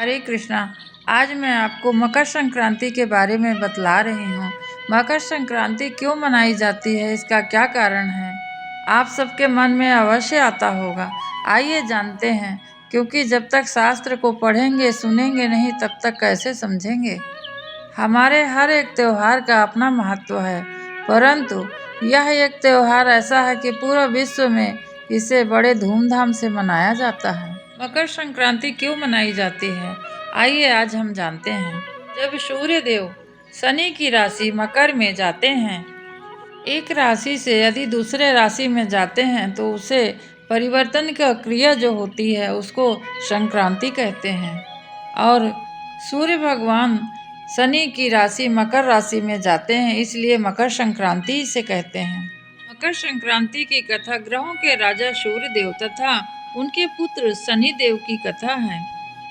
हरे कृष्णा। आज मैं आपको मकर संक्रांति के बारे में बतला रही हूँ। मकर संक्रांति क्यों मनाई जाती है, इसका क्या कारण है, आप सबके मन में अवश्य आता होगा। आइए जानते हैं, क्योंकि जब तक शास्त्र को पढ़ेंगे सुनेंगे नहीं तब तक कैसे समझेंगे। हमारे हर एक त्योहार का अपना महत्व है, परंतु यह एक त्योहार ऐसा है कि पूरा विश्व में इसे बड़े धूमधाम से मनाया जाता है। मकर संक्रांति क्यों मनाई जाती है, आइए आज हम जानते हैं। जब सूर्य देव शनि की राशि मकर में जाते हैं, एक राशि से यदि दूसरे राशि में जाते हैं तो उसे परिवर्तन की क्रिया जो होती है उसको संक्रांति कहते हैं। और सूर्य भगवान शनि की राशि मकर राशि में जाते हैं, इसलिए मकर संक्रांति इसे कहते हैं। मकर संक्रांति की कथा ग्रहों के राजा सूर्य देव तथा उनके पुत्र शनि देव की कथा है।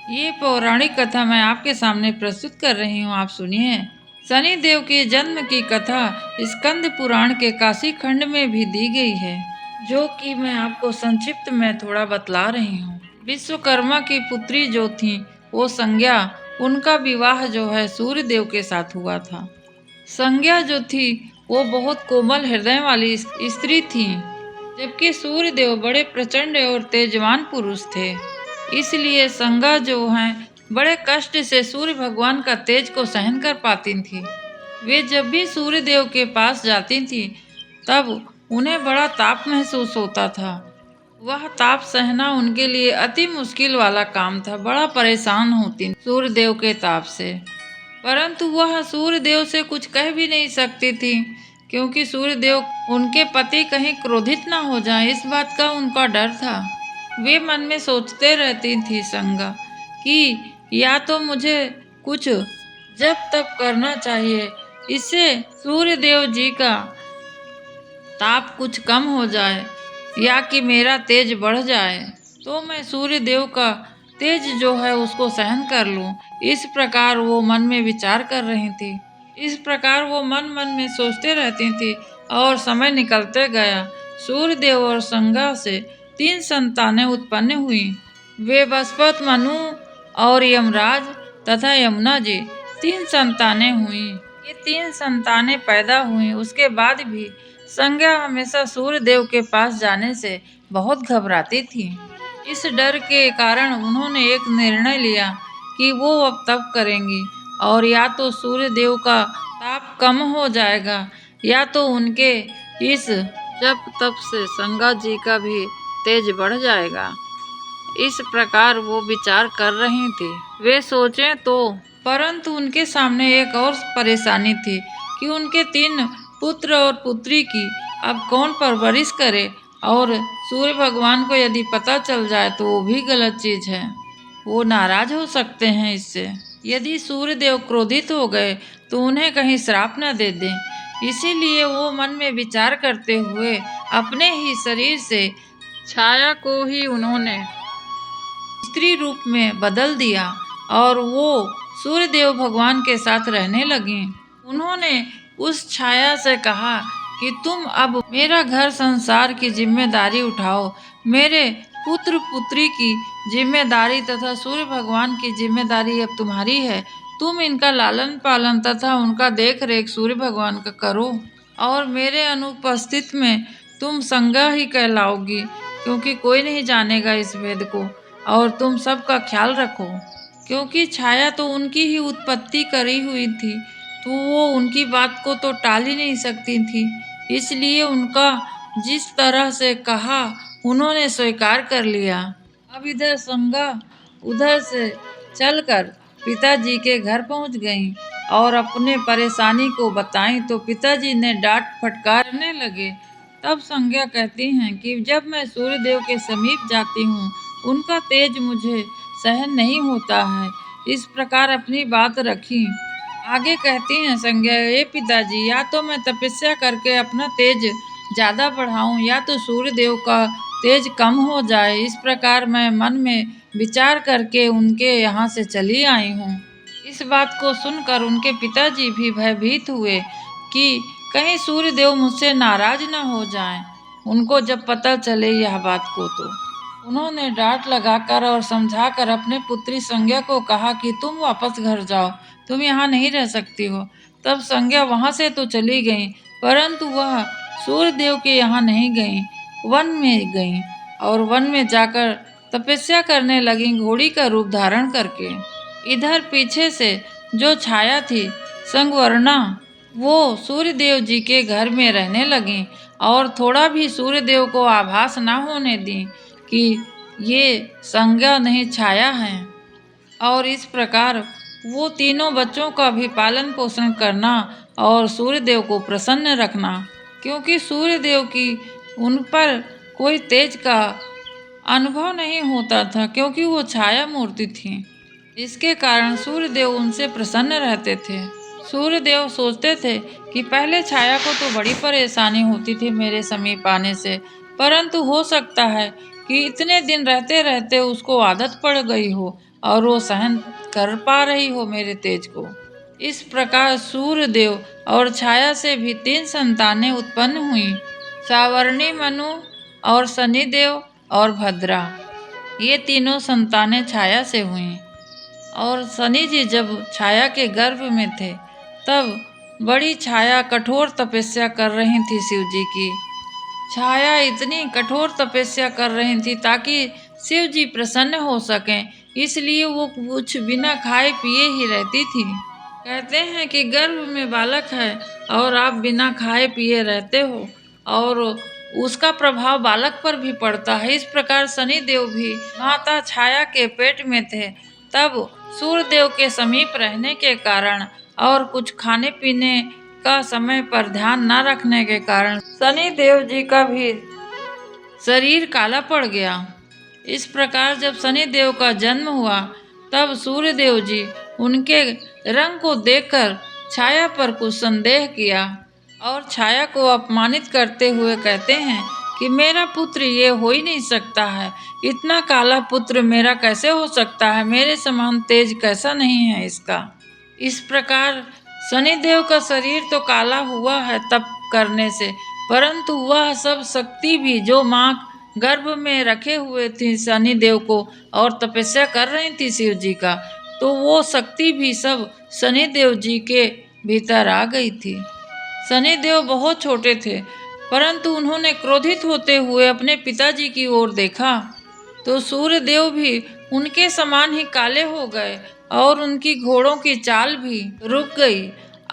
ये पौराणिक कथा मैं आपके सामने प्रस्तुत कर रही हूँ, आप सुनिए। शनि देव के जन्म की कथा स्कंद पुराण के काशी खंड में भी दी गई है, जो कि मैं आपको संक्षिप्त में थोड़ा बतला रही हूँ। विश्वकर्मा की पुत्री जो थी वो संज्ञा, उनका विवाह जो है सूर्य देव के साथ हुआ था। संज्ञा जो थी वो बहुत कोमल हृदय वाली स्त्री थी, जबकि सूर्य देव बड़े प्रचंड और तेजवान पुरुष थे। इसलिए संज्ञा जो हैं बड़े कष्ट से सूर्य भगवान का तेज को सहन कर पाती थी। वे जब भी सूर्य देव के पास जाती थी तब उन्हें बड़ा ताप महसूस होता था। वह ताप सहना उनके लिए अति मुश्किल वाला काम था। बड़ा परेशान होती सूर्य देव के ताप से, परंतु वह सूर्य देव से कुछ कह भी नहीं सकती थी, क्योंकि सूर्य देव उनके पति कहीं क्रोधित ना हो जाएं, इस बात का उनका डर था। वे मन में सोचते रहती थी संज्ञा कि या तो मुझे कुछ जप तप करना चाहिए, इससे सूर्य देव जी का ताप कुछ कम हो जाए, या कि मेरा तेज बढ़ जाए तो मैं सूर्य देव का तेज जो है उसको सहन कर लूं। इस प्रकार वो मन में विचार कर रही थी। इस प्रकार वो मन मन में सोचते रहती थी और समय निकलते गया। सूर्य देव और संज्ञा से 3 संतानें उत्पन्न हुई। वे बृहस्पति, मनु और यमराज तथा यमुना जी 3 संतानें हुई। ये 3 संतानें पैदा हुई, उसके बाद भी संज्ञा हमेशा सूर्य देव के पास जाने से बहुत घबराती थी। इस डर के कारण उन्होंने एक निर्णय लिया कि वो अब तप करेंगी, और या तो सूर्य देव का ताप कम हो जाएगा या तो उनके इस जप तप से संज्ञा जी का भी तेज बढ़ जाएगा। इस प्रकार वो विचार कर रही थी। वे सोचें तो, परंतु उनके सामने एक और परेशानी थी कि उनके 3 पुत्र और पुत्री की अब कौन परवरिश करे, और सूर्य भगवान को यदि पता चल जाए तो वो भी गलत चीज है, वो नाराज हो सकते हैं इससे। यदि सूर्य देव क्रोधित हो गए तो उन्हें कहीं श्राप न दे दें। इसीलिए वो मन में विचार करते हुए अपने ही शरीर से छाया को ही उन्होंने स्त्री रूप में बदल दिया और वो सूर्य देव भगवान के साथ रहने लगी। उन्होंने उस छाया से कहा कि तुम अब मेरा घर संसार की जिम्मेदारी उठाओ, मेरे पुत्र पुत्री की जिम्मेदारी तथा सूर्य भगवान की जिम्मेदारी अब तुम्हारी है। तुम इनका लालन पालन तथा उनका देख रेख सूर्य भगवान का करो, और मेरे अनुपस्थित में तुम संज्ञा ही कहलाओगी, क्योंकि कोई नहीं जानेगा इस वेद को, और तुम सबका ख्याल रखो। क्योंकि छाया तो उनकी ही उत्पत्ति करी हुई थी, तो वो उनकी बात को तो टाल ही नहीं सकती थी। इसलिए उनका जिस तरह से कहा उन्होंने स्वीकार कर लिया। अब इधर संज्ञा उधर से चलकर पिताजी के घर पहुंच गईं और अपने परेशानी को बताई तो पिताजी ने डांट फटकारने लगे। तब संज्ञा कहती हैं कि जब मैं सूर्य देव के समीप जाती हूँ उनका तेज मुझे सहन नहीं होता है। इस प्रकार अपनी बात रखी। आगे कहती हैं संज्ञा, ये पिताजी, या तो मैं तपस्या करके अपना तेज ज़्यादा बढ़ाऊं या तो सूर्य देव का तेज कम हो जाए। इस प्रकार मैं मन में विचार करके उनके यहाँ से चली आई हूँ। इस बात को सुनकर उनके पिताजी भी भयभीत हुए कि कहीं सूर्य देव मुझसे नाराज न हो जाएं। उनको जब पता चले यह बात को तो उन्होंने डांट लगाकर और समझाकर अपने पुत्री संज्ञा को कहा कि तुम वापस घर जाओ, तुम यहाँ नहीं रह सकती हो। तब संज्ञा वहाँ से तो चली गई, परंतु वह सूर्यदेव के यहाँ नहीं गई, वन में गई और वन में जाकर तपस्या करने लगी, घोड़ी का रूप धारण करके। इधर पीछे से जो छाया थी संगवर्णा, वो सूर्यदेव जी के घर में रहने लगी और थोड़ा भी सूर्यदेव को आभास न होने दी कि ये संज्ञा नहीं छाया है। और इस प्रकार वो तीनों बच्चों का भी पालन पोषण करना और सूर्यदेव को प्रसन्न रखना, क्योंकि सूर्यदेव की उन पर कोई तेज का अनुभव नहीं होता था, क्योंकि वो छाया मूर्ति थी। इसके कारण सूर्यदेव उनसे प्रसन्न रहते थे। सूर्यदेव सोचते थे कि पहले छाया को तो बड़ी परेशानी होती थी मेरे समीप आने से, परंतु हो सकता है कि इतने दिन रहते रहते उसको आदत पड़ गई हो और वो सहन कर पा रही हो मेरे तेज को। इस प्रकार सूर्यदेव और छाया से भी 3 संतानें उत्पन्न हुई, सावर्णी, मनु और शनिदेव और भद्रा। ये तीनों संतानें छाया से हुईं। और शनि जी जब छाया के गर्भ में थे, तब बड़ी छाया कठोर तपस्या कर रही थी शिव जी की। छाया इतनी कठोर तपस्या कर रही थी ताकि शिव जी प्रसन्न हो सकें, इसलिए वो कुछ बिना खाए पिए ही रहती थी। कहते हैं कि गर्भ में बालक है और आप बिना खाए पिए रहते हो और उसका प्रभाव बालक पर भी पड़ता है। इस प्रकार शनिदेव भी माता छाया के पेट में थे, तब सूर्यदेव के समीप रहने के कारण और कुछ खाने पीने का समय पर ध्यान न रखने के कारण शनिदेव जी का भी शरीर काला पड़ गया। इस प्रकार जब शनिदेव का जन्म हुआ, तब सूर्यदेव जी उनके रंग को देखकर छाया पर कुछ संदेह किया और छाया को अपमानित करते हुए कहते हैं कि मेरा पुत्र ये हो ही नहीं सकता है, इतना काला पुत्र मेरा कैसे हो सकता है, मेरे समान तेज कैसा नहीं है इसका। इस प्रकार शनिदेव का शरीर तो काला हुआ है तप करने से, परंतु वह सब शक्ति भी जो माँ गर्भ में रखे हुए थी शनिदेव को और तपस्या कर रही थी शिव जी का, तो वो शक्ति भी सब शनिदेव जी के भीतर आ गई थी। शनिदेव बहुत छोटे थे, परंतु उन्होंने क्रोधित होते हुए अपने पिताजी की ओर देखा तो सूर्यदेव भी उनके समान ही काले हो गए और उनकी घोड़ों की चाल भी रुक गई।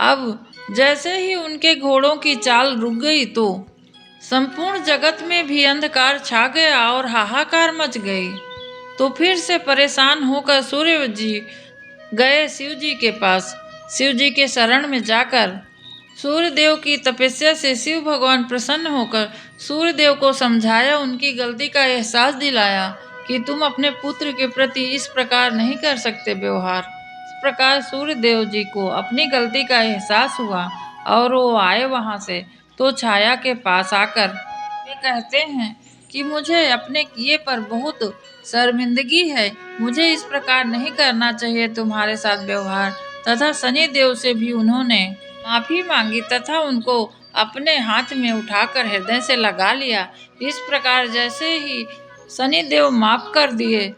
अब जैसे ही उनके घोड़ों की चाल रुक गई तो संपूर्ण जगत में भी अंधकार छा गया और हाहाकार मच गई। तो फिर से परेशान होकर सूर्य जी गए शिव जी के पास। शिव जी के शरण में जाकर सूर्यदेव की तपस्या से शिव भगवान प्रसन्न होकर सूर्यदेव को समझाया, उनकी गलती का एहसास दिलाया कि तुम अपने पुत्र के प्रति इस प्रकार नहीं कर सकते व्यवहार। इस प्रकार सूर्यदेव जी को अपनी गलती का एहसास हुआ और वो आए वहाँ से, तो छाया के पास आकर वे कहते हैं कि मुझे अपने किए पर बहुत शर्मिंदगी है, मुझे इस प्रकार नहीं करना चाहिए तुम्हारे साथ व्यवहार। तथा शनिदेव से भी उन्होंने माफी मांगी तथा उनको अपने हाथ में उठाकर हृदय से लगा लिया। इस प्रकार जैसे ही शनिदेव माफ कर दिए,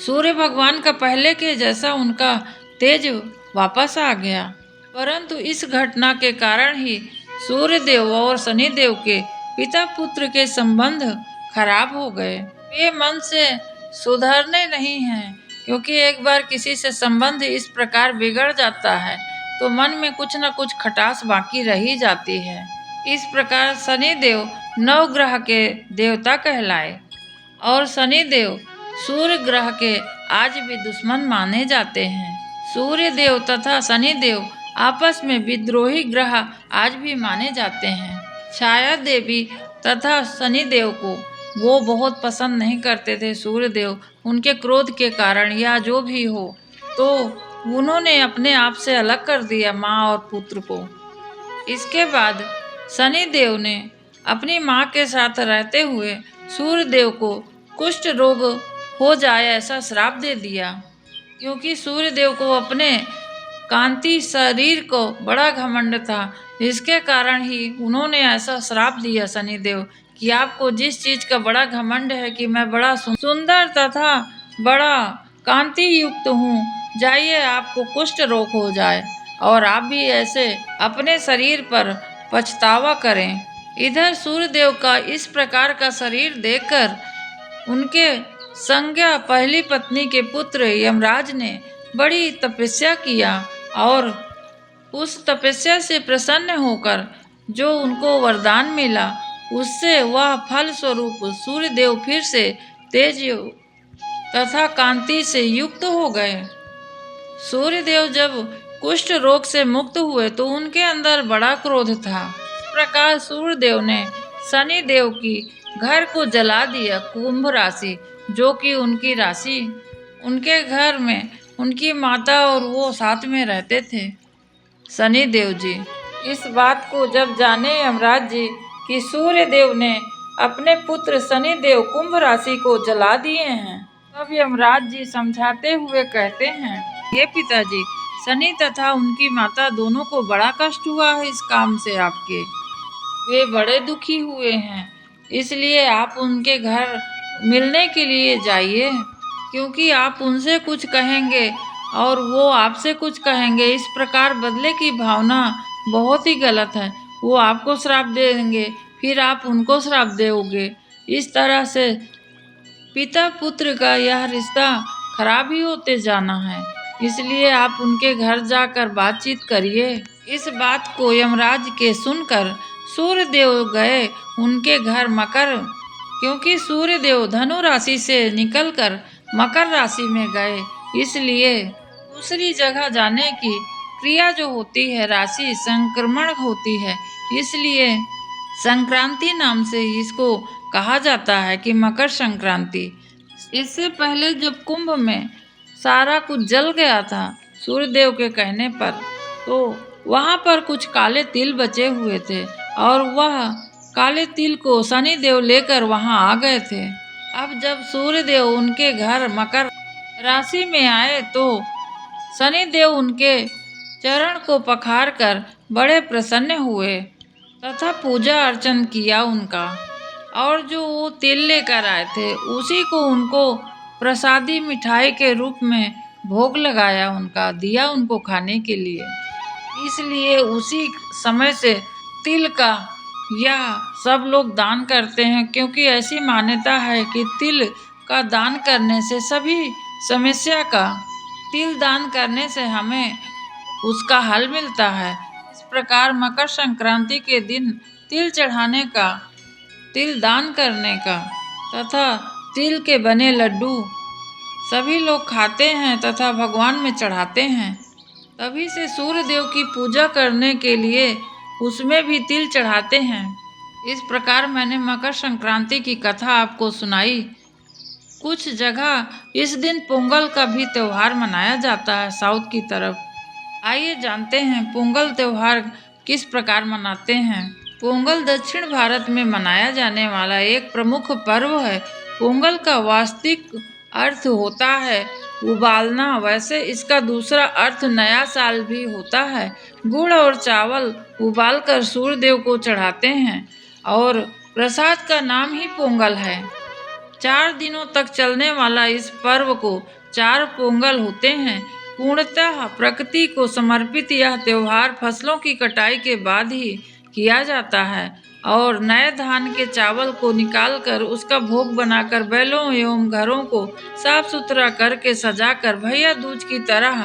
सूर्य भगवान का पहले के जैसा उनका तेज वापस आ गया। परंतु इस घटना के कारण ही सूर्यदेव और शनिदेव के पिता पुत्र के संबंध खराब हो गए। वे मन से सुधरने नहीं हैं, क्योंकि एक बार किसी से संबंध इस प्रकार बिगड़ जाता है तो मन में कुछ न कुछ खटास बाकी रह ही जाती है। इस प्रकार शनिदेव नवग्रह के देवता कहलाए और शनिदेव सूर्य ग्रह के आज भी दुश्मन माने जाते हैं। सूर्य देव तथा शनिदेव आपस में विद्रोही ग्रह आज भी माने जाते हैं। छाया देवी तथा शनिदेव को वो बहुत पसंद नहीं करते थे सूर्यदेव, उनके क्रोध के कारण या जो भी हो, तो उन्होंने अपने आप से अलग कर दिया माँ और पुत्र को। इसके बाद शनिदेव ने अपनी माँ के साथ रहते हुए सूर्यदेव को कुष्ठ रोग हो जाए ऐसा श्राप दे दिया, क्योंकि सूर्यदेव को अपने कांति शरीर को बड़ा घमंड था। इसके कारण ही उन्होंने ऐसा श्राप दिया शनिदेव कि आपको जिस चीज का बड़ा घमंड है कि मैं बड़ा सुंदर तथा बड़ा कांति युक्त हूँ, जाइए आपको कुष्ठ रोग हो जाए और आप भी ऐसे अपने शरीर पर पछतावा करें। इधर सूर्यदेव का इस प्रकार का शरीर देखकर उनके संज्ञा पहली पत्नी के पुत्र यमराज ने बड़ी तपस्या किया और उस तपस्या से प्रसन्न होकर जो उनको वरदान मिला उससे वह फल स्वरूप सूर्यदेव फिर से तेज तथा कांति से युक्त हो गए। सूर्यदेव जब कुष्ठ रोग से मुक्त हुए तो उनके अंदर बड़ा क्रोध था। इस प्रकार सूर्यदेव ने शनि देव की घर को जला दिया। कुंभ राशि जो कि उनकी राशि, उनके घर में उनकी माता और वो साथ में रहते थे, शनि देव जी। इस बात को जब जाने यमराज जी कि सूर्यदेव ने अपने पुत्र शनि देव कुंभ राशि को जला दिए हैं, तब यमराज जी समझाते हुए कहते हैं, ये पिताजी, शनि तथा उनकी माता दोनों को बड़ा कष्ट हुआ है इस काम से आपके। वे बड़े दुखी हुए हैं, इसलिए आप उनके घर मिलने के लिए जाइए, क्योंकि आप उनसे कुछ कहेंगे और वो आपसे कुछ कहेंगे। इस प्रकार बदले की भावना बहुत ही गलत है। वो आपको श्राप देंगे, फिर आप उनको श्राप दोगे। इस तरह से पिता पुत्र का यह रिश्ता खराब ही होते जाना है। इसलिए आप उनके घर जाकर बातचीत करिए। इस बात को यमराज के सुनकर सूर्यदेव गए उनके घर मकर, क्योंकि सूर्यदेव धनु राशि से निकलकर मकर राशि में गए, इसलिए दूसरी जगह जाने की क्रिया जो होती है राशि संक्रमण होती है, इसलिए संक्रांति नाम से इसको कहा जाता है कि मकर संक्रांति। इससे पहले जब कुंभ में सारा कुछ जल गया था सूर्यदेव के कहने पर, तो वहाँ पर कुछ काले तिल बचे हुए थे और वह काले तिल को शनि देव लेकर वहाँ आ गए थे। अब जब सूर्यदेव उनके घर मकर राशि में आए तो शनि देव उनके चरण को पखार कर बड़े प्रसन्न हुए तथा पूजा अर्चन किया उनका, और जो वो तिल लेकर आए थे उसी को उनको प्रसादी मिठाई के रूप में भोग लगाया, उनका दिया उनको खाने के लिए। इसलिए उसी समय से तिल का या सब लोग दान करते हैं, क्योंकि ऐसी मान्यता है कि तिल का दान करने से सभी समस्या का, तिल दान करने से हमें उसका हल मिलता है। इस प्रकार मकर संक्रांति के दिन तिल चढ़ाने का, तिल दान करने का तथा तिल के बने लड्डू सभी लोग खाते हैं तथा भगवान में चढ़ाते हैं। तभी से सूर्यदेव की पूजा करने के लिए उसमें भी तिल चढ़ाते हैं। इस प्रकार मैंने मकर संक्रांति की कथा आपको सुनाई। कुछ जगह इस दिन पोंगल का भी त्योहार मनाया जाता है साउथ की तरफ। आइए जानते हैं पोंगल त्योहार किस प्रकार मनाते हैं। पोंगल दक्षिण भारत में मनाया जाने वाला एक प्रमुख पर्व है। पोंगल का वास्तविक अर्थ होता है उबालना, वैसे इसका दूसरा अर्थ नया साल भी होता है। गुड़ और चावल उबालकर सूर्यदेव को चढ़ाते हैं और प्रसाद का नाम ही पोंगल है। 4 दिनों तक चलने वाला इस पर्व को 4 पोंगल होते हैं। पूर्णतः प्रकृति को समर्पित यह त्योहार फसलों की कटाई के बाद ही किया जाता है और नए धान के चावल को निकालकर उसका भोग बनाकर बैलों एवं घरों को साफ सुथरा करके सजाकर भैया दूज की तरह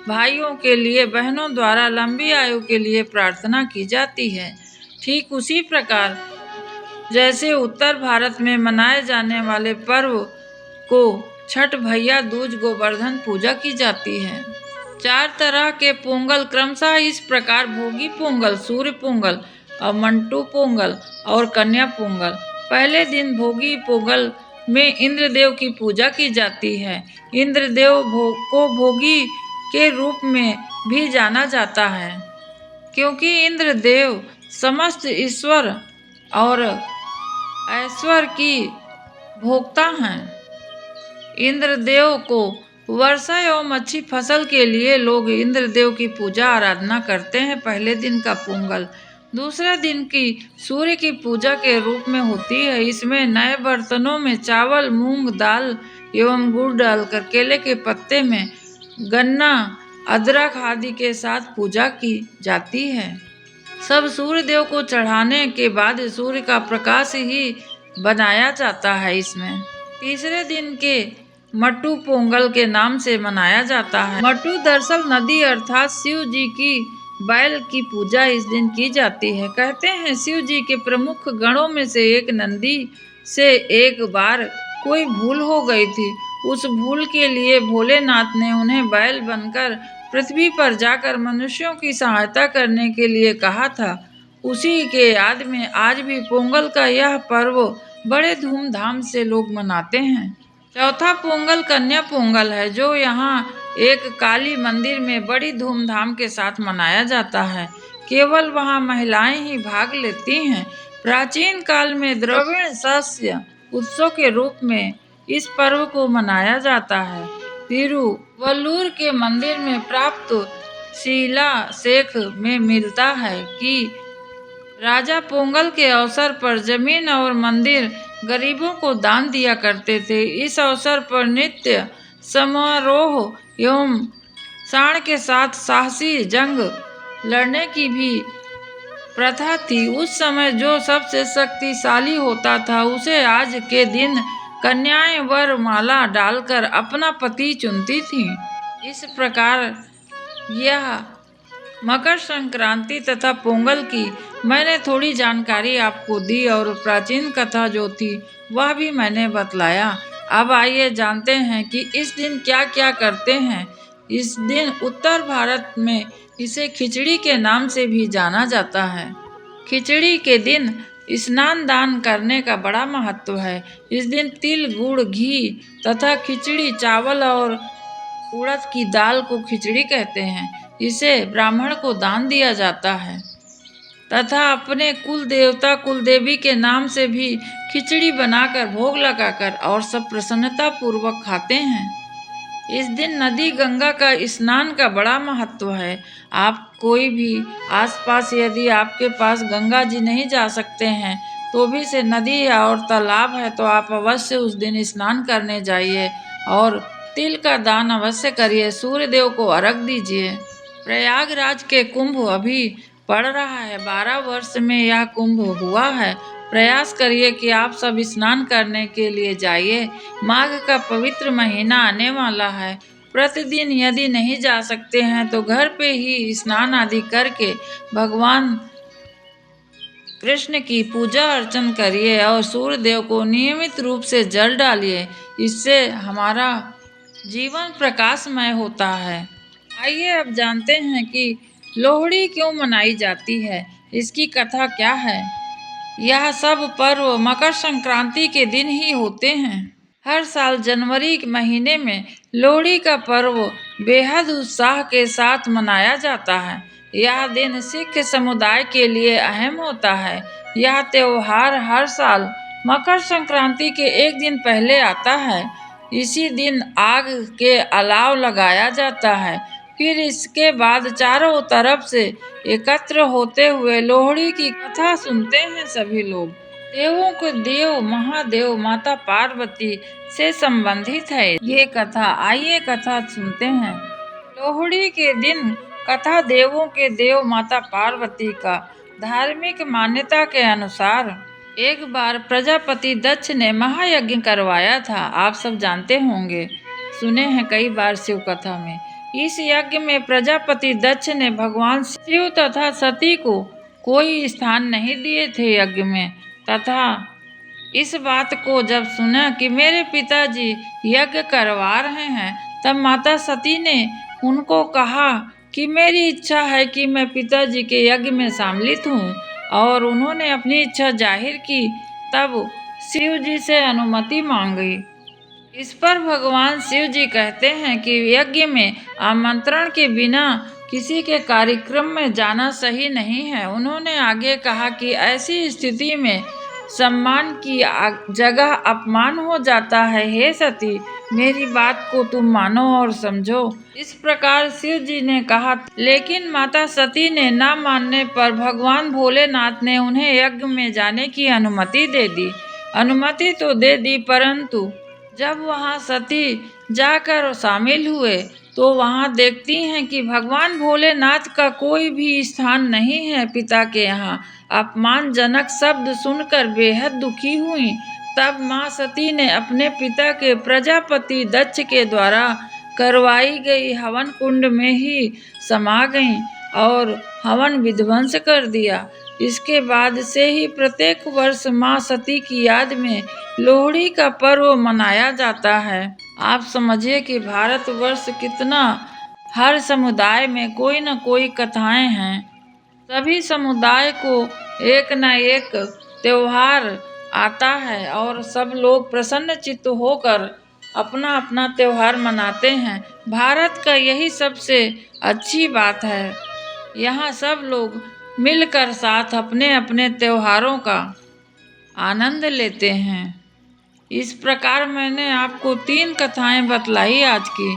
भाइयों के लिए बहनों द्वारा लंबी आयु के लिए प्रार्थना की जाती है। ठीक उसी प्रकार जैसे उत्तर भारत में मनाए जाने वाले पर्व को छठ, भैया दूज, गोवर्धन पूजा की जाती है। 4 तरह के पोंगल क्रमशः इस प्रकार भोगी पोंगल, सूर्य पोंगल और मंटू पोंगल और कन्या पोंगल। पहले दिन भोगी पोंगल में इंद्रदेव की पूजा की जाती है। इंद्रदेव को भोगी के रूप में भी जाना जाता है, क्योंकि इंद्रदेव समस्त ईश्वर और ऐश्वर्य की भोक्ता हैं। इंद्रदेव को वर्षा एवं अच्छी फसल के लिए लोग इंद्रदेव की पूजा आराधना करते हैं। पहले दिन का पोंगल दूसरे दिन की सूर्य की पूजा के रूप में होती है। इसमें नए बर्तनों में चावल, मूंग दाल एवं गुड़ डालकर केले के पत्ते में गन्ना, अदरक आदि के साथ पूजा की जाती है। सब सूर्य देव को चढ़ाने के बाद सूर्य का प्रकाश ही बनाया जाता है। इसमें तीसरे दिन के मट्टू पोंगल के नाम से मनाया जाता है। मट्टू दरअसल नदी अर्थात शिव जी की बैल की पूजा इस दिन की जाती है। कहते हैं शिव जी के प्रमुख गणों में से एक नंदी से एक बार कोई भूल हो गई थी। उस भूल के लिए भोलेनाथ ने उन्हें बैल बनकर पृथ्वी पर जाकर मनुष्यों की सहायता करने के लिए कहा था। उसी के याद में आज भी पोंगल का यह पर्व बड़े धूमधाम से लोग मनाते हैं। चौथा पोंगल कन्या पोंगल है, जो यहाँ एक काली मंदिर में बड़ी धूमधाम के साथ मनाया जाता है। केवल वहाँ महिलाएं ही भाग लेती हैं। प्राचीन काल में द्रविड़ शस्य उत्सव के रूप में इस पर्व को मनाया जाता है। तिरुवल्लुर के मंदिर में प्राप्त शिलालेख में मिलता है कि राजा पोंगल के अवसर पर जमीन और मंदिर गरीबों को दान दिया करते थे। इस अवसर पर नृत्य समारोह एवं साण के साथ साहसी जंग लड़ने की भी प्रथा थी। उस समय जो सबसे शक्तिशाली होता था उसे आज के दिन कन्याएं वरमाला डालकर अपना पति चुनती थीं। इस प्रकार यह मकर संक्रांति तथा पोंगल की मैंने थोड़ी जानकारी आपको दी और प्राचीन कथा जो थी वह भी मैंने बतलाया। अब आइए जानते हैं कि इस दिन क्या क्या करते हैं। इस दिन उत्तर भारत में इसे खिचड़ी के नाम से भी जाना जाता है। खिचड़ी के दिन स्नान दान करने का बड़ा महत्व है। इस दिन तिल, गुड़, घी तथा खिचड़ी चावल और उड़द की दाल को खिचड़ी कहते हैं। इसे ब्राह्मण को दान दिया जाता है तथा अपने कुल देवता कुल देवी के नाम से भी खिचड़ी बनाकर भोग लगाकर और सब प्रसन्नता पूर्वक खाते हैं। इस दिन नदी गंगा का स्नान का बड़ा महत्व है। आप कोई भी आसपास यदि आपके पास गंगा जी नहीं जा सकते हैं तो भी से नदी और तालाब है तो आप अवश्य उस दिन स्नान करने जाइए और तिल का दान अवश्य करिए। सूर्य देव को अर्घ दीजिए। प्रयागराज के कुंभ अभी पड़ रहा है। 12 वर्ष में यह कुंभ हुआ है। प्रयास करिए कि आप सब स्नान करने के लिए जाइए। माघ का पवित्र महीना आने वाला है। प्रतिदिन यदि नहीं जा सकते हैं तो घर पे ही स्नान आदि करके भगवान कृष्ण की पूजा अर्चन करिए और सूर्य देव को नियमित रूप से जल डालिए। इससे हमारा जीवन प्रकाशमय होता है। आइए अब जानते हैं कि लोहड़ी क्यों मनाई जाती है, इसकी कथा क्या है। यह सब पर्व मकर संक्रांति के दिन ही होते हैं। हर साल जनवरी के महीने में लोहड़ी का पर्व बेहद उत्साह के साथ मनाया जाता है। यह दिन सिख समुदाय के लिए अहम होता है। यह त्योहार हर साल मकर संक्रांति के एक दिन पहले आता है। इसी दिन आग के अलाव लगाया जाता है। फिर इसके बाद चारों तरफ से एकत्र होते हुए लोहड़ी की कथा सुनते हैं सभी लोग। देवों के देव महादेव माता पार्वती से संबंधित है ये कथा। आइए कथा सुनते हैं। लोहड़ी के दिन कथा देवों के देव माता पार्वती का। धार्मिक मान्यता के अनुसार एक बार प्रजापति दक्ष ने महायज्ञ करवाया था। आप सब जानते होंगे, सुने हैं कई बार शिव कथा में। इस यज्ञ में प्रजापति दक्ष ने भगवान शिव तथा सती को कोई स्थान नहीं दिए थे यज्ञ में। तथा इस बात को जब सुना कि मेरे पिताजी यज्ञ करवा रहे हैं तब माता सती ने उनको कहा कि मेरी इच्छा है कि मैं पिताजी के यज्ञ में सम्मिलित हूँ और उन्होंने अपनी इच्छा जाहिर की। तब शिव जी से अनुमति मांगी। इस पर भगवान शिव जी कहते हैं कि यज्ञ में आमंत्रण के बिना किसी के कार्यक्रम में जाना सही नहीं है। उन्होंने आगे कहा कि ऐसी स्थिति में सम्मान की जगह अपमान हो जाता है। हे सती, मेरी बात को तुम मानो और समझो। इस प्रकार शिव जी ने कहा, लेकिन माता सती ने न मानने पर भगवान भोलेनाथ ने उन्हें यज्ञ में जाने की अनुमति दे दी। अनुमति तो दे दी, परंतु जब वहां सती जाकर शामिल हुए तो वहां देखती हैं कि भगवान भोलेनाथ का कोई भी स्थान नहीं है पिता के यहाँ। अपमानजनक शब्द सुनकर बेहद दुखी हुई। तब माँ सती ने अपने पिता के प्रजापति दक्ष के द्वारा करवाई गई हवन कुंड में ही समा गईं और हवन विध्वंस कर दिया। इसके बाद से ही प्रत्येक वर्ष माँ सती की याद में लोहड़ी का पर्व मनाया जाता है। आप समझिए कि भारतवर्ष कितना, हर समुदाय में कोई न कोई कथाएं हैं। सभी समुदाय को एक न एक त्योहार आता है और सब लोग प्रसन्न चित्त होकर अपना अपना त्योहार मनाते हैं। भारत का यही सबसे अच्छी बात है। यहाँ सब लोग मिलकर साथ अपने अपने त्योहारों का आनंद लेते हैं। इस प्रकार मैंने आपको 3 कथाएं बतलाई आज की।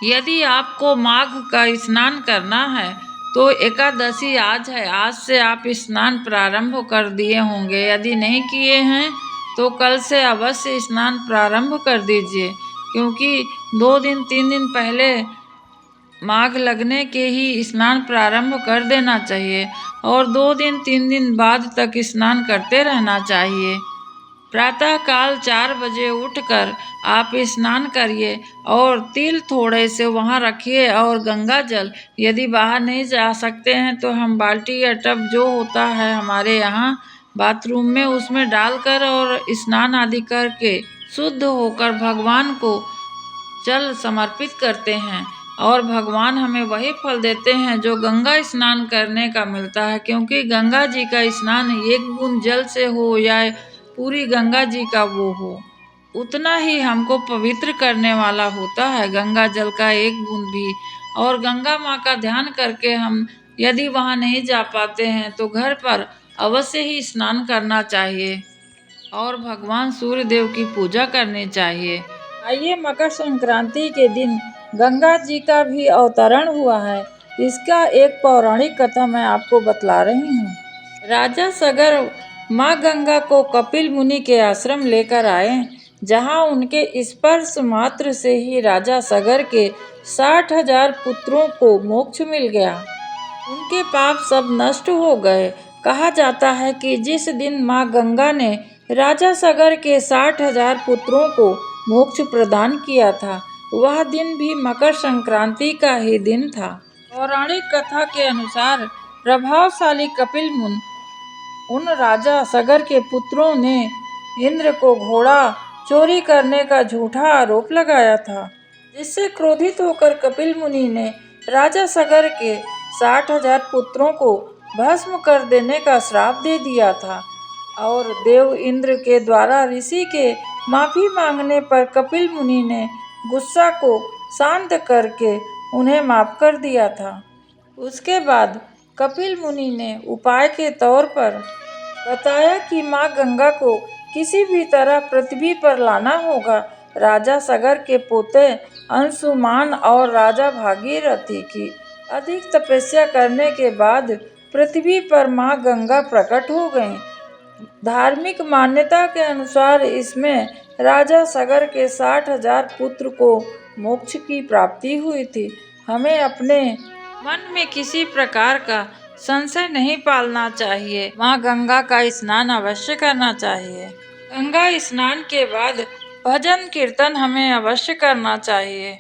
यदि आपको माघ का स्नान करना है तो एकादशी आज है, आज से आप स्नान प्रारंभ कर दिए होंगे। यदि नहीं किए हैं तो कल से अवश्य स्नान प्रारंभ कर दीजिए, क्योंकि 2 दिन 3 दिन पहले माघ लगने के ही स्नान प्रारंभ कर देना चाहिए और 2 दिन 3 दिन बाद तक स्नान करते रहना चाहिए। प्रातः काल 4 बजे उठकर आप स्नान करिए और तिल थोड़े से वहाँ रखिए और गंगा जल, यदि बाहर नहीं जा सकते हैं तो हम बाल्टी या टब जो होता है हमारे यहाँ बाथरूम में, उसमें डालकर और स्नान आदि करके शुद्ध होकर भगवान को जल समर्पित करते हैं और भगवान हमें वही फल देते हैं जो गंगा स्नान करने का मिलता है। क्योंकि गंगा जी का स्नान एक बूंद जल से हो या पूरी गंगा जी का वो हो, उतना ही हमको पवित्र करने वाला होता है गंगा जल का एक बूंद भी। और गंगा माँ का ध्यान करके हम यदि वहाँ नहीं जा पाते हैं तो घर पर अवश्य ही स्नान करना चाहिए और भगवान सूर्य देव की पूजा करनी चाहिए। आइए, मकर संक्रांति के दिन गंगा जी का भी अवतरण हुआ है। इसका एक पौराणिक कथा मैं आपको बतला रही हूँ। राजा सगर माँ गंगा को कपिल मुनि के आश्रम लेकर आए, जहाँ उनके स्पर्श मात्र से ही राजा सगर के 60,000 पुत्रों को मोक्ष मिल गया। उनके पाप सब नष्ट हो गए। कहा जाता है कि जिस दिन माँ गंगा ने राजा सगर के 60,000 पुत्रों को मोक्ष प्रदान किया था, वह दिन भी मकर संक्रांति का ही दिन था। पौराणिक कथा के अनुसार प्रभावशाली कपिल मुनि उन राजा सगर के पुत्रों ने इंद्र को घोड़ा चोरी करने का झूठा आरोप लगाया था, जिससे क्रोधित होकर कपिल मुनि ने राजा सगर के 60,000 पुत्रों को भस्म कर देने का श्राप दे दिया था। और देव इंद्र के द्वारा ऋषि के माफी मांगने पर कपिल मुनि ने गुस्सा को शांत करके उन्हें माफ कर दिया था। उसके बाद कपिल मुनि ने उपाय के तौर पर बताया कि माँ गंगा को किसी भी तरह पृथ्वी पर लाना होगा। राजा सगर के पोते अंशुमान और राजा भागीरथी की अधिक तपस्या करने के बाद पृथ्वी पर माँ गंगा प्रकट हो गईं। धार्मिक मान्यता के अनुसार इसमें राजा सगर के 60,000 पुत्र को मोक्ष की प्राप्ति हुई थी। हमें अपने मन में किसी प्रकार का संशय नहीं पालना चाहिए। माँ गंगा का स्नान अवश्य करना चाहिए। गंगा स्नान के बाद भजन कीर्तन हमें अवश्य करना चाहिए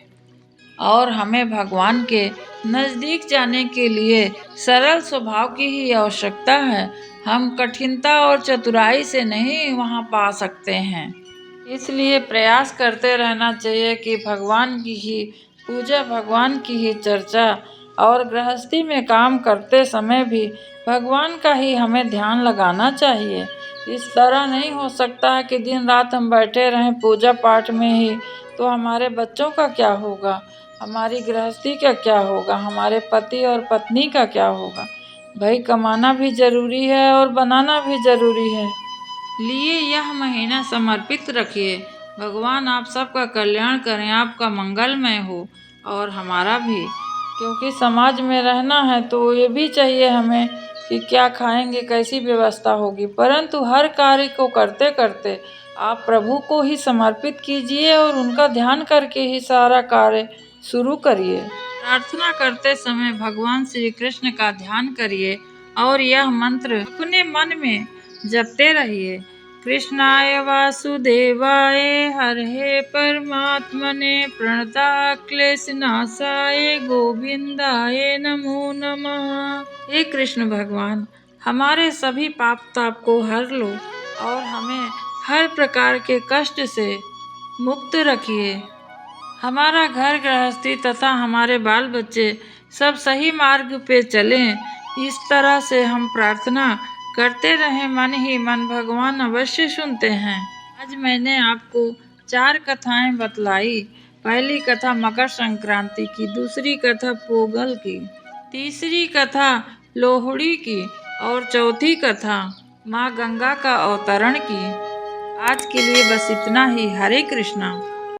और हमें भगवान के नज़दीक जाने के लिए सरल स्वभाव की ही आवश्यकता है। हम कठिनता और चतुराई से नहीं वहाँ पा सकते हैं। इसलिए प्रयास करते रहना चाहिए कि भगवान की ही पूजा, भगवान की ही चर्चा और गृहस्थी में काम करते समय भी भगवान का ही हमें ध्यान लगाना चाहिए। इस तरह नहीं हो सकता है कि दिन रात हम बैठे रहें पूजा पाठ में ही, तो हमारे बच्चों का क्या होगा, हमारी गृहस्थी का क्या होगा, हमारे पति और पत्नी का क्या होगा। भाई, कमाना भी जरूरी है और बनाना भी जरूरी है। लिए यह महीना समर्पित रखिए भगवान आप सबका कल्याण करें, आपका मंगलमय हो और हमारा भी, क्योंकि समाज में रहना है तो ये भी चाहिए हमें कि क्या खाएंगे, कैसी व्यवस्था होगी। परंतु हर कार्य को करते करते आप प्रभु को ही समर्पित कीजिए और उनका ध्यान करके ही सारा कार्य शुरू करिए। प्रार्थना करते समय भगवान श्री कृष्ण का ध्यान करिए और यह मंत्र अपने मन में जपते रहिए। कृष्णाय वासुदेवाय हरे परमात्मने प्रणताक्लेशनाशाय गोविंदाय नमो नमः। हे कृष्ण भगवान, हमारे सभी पाप ताप को हर लो और हमें हर प्रकार के कष्ट से मुक्त रखिए। हमारा घर गृहस्थी तथा हमारे बाल बच्चे सब सही मार्ग पे चलें, इस तरह से हम प्रार्थना करते रहें। मन ही मन भगवान अवश्य सुनते हैं। आज मैंने आपको 4 कथाएं बतलाई। पहली कथा मकर संक्रांति की, दूसरी कथा पोंगल की, तीसरी कथा लोहड़ी की और चौथी कथा माँ गंगा का अवतरण की। आज के लिए बस इतना ही। हरे कृष्णा।